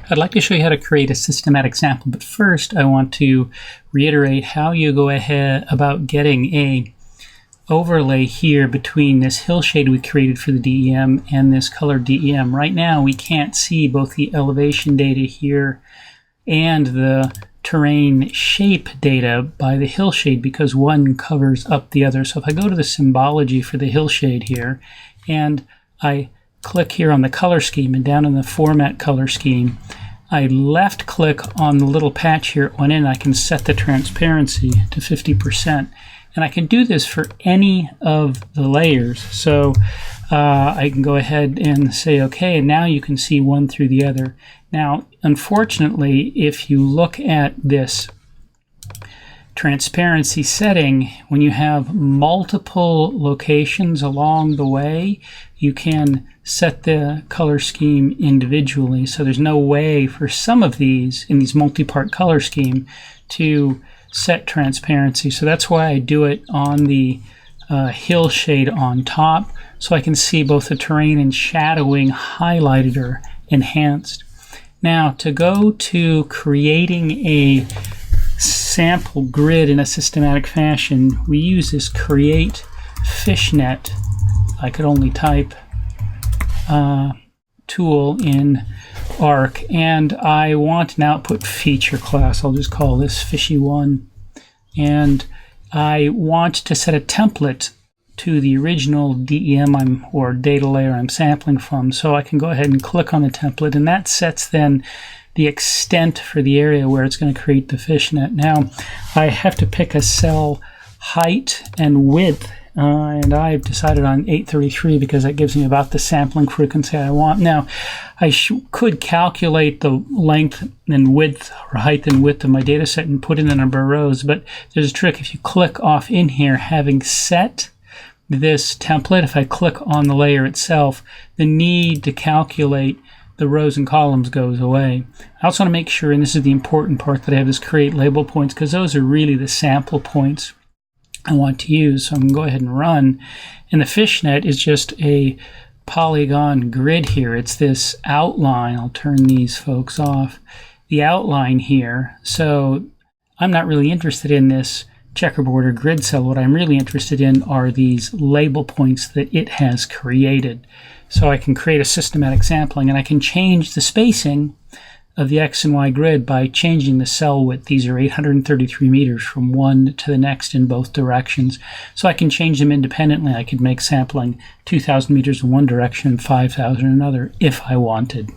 I'd like to show you how to create a systematic sample, but first I want to reiterate how you go ahead about getting a overlay here between this hillshade we created for the DEM and this colored DEM. Right now we can't see both the elevation data here and the terrain shape data by the hillshade because one covers up the other. So if I go to the symbology for the hillshade here and I click here on the color scheme and down in the format color scheme, I left click on the little patch here at one end. I can set the transparency to 50%. And I can do this for any of the layers. So I can go ahead and say OK, and now you can see one through the other. Now, unfortunately, if you look at this transparency setting, when you have multiple locations along the way, you can set the color scheme individually. So there's no way for some of these in these multi-part color scheme to set transparency. So that's why I do it on the hillshade on top, so I can see both the terrain and shadowing highlighted or enhanced. Now, to go to creating a sample grid in a systematic fashion, we use this create fishnet. I could only type tool in Arc, and I want an output feature class. I'll just call this fishy1, and I want to set a template to the original DEM or data layer I'm sampling from. So I can go ahead and click on the template, and that sets then the extent for the area where it's going to create the fishnet. Now I have to pick a cell height and width, and I've decided on 833 because that gives me about the sampling frequency I want. Now I could calculate the length and width or height and width of my data set and put in the number of rows, but there's a trick. If you click off in here, having set this template, if I click on the layer itself, the need to calculate the rows and columns goes away. I also want to make sure, and this is the important part, that I have this create label points, because those are really the sample points I want to use. So I'm going to go ahead and run. And the fishnet is just a polygon grid here. It's this outline. I'll turn these folks off. The outline here. So I'm not really interested in this checkerboard or grid cell. What I'm really interested in are these label points that it has created. So I can create a systematic sampling, and I can change the spacing of the X and Y grid by changing the cell width. These are 833 meters from one to the next in both directions. So I can change them independently. I could make sampling 2,000 meters in one direction and 5,000 in another if I wanted.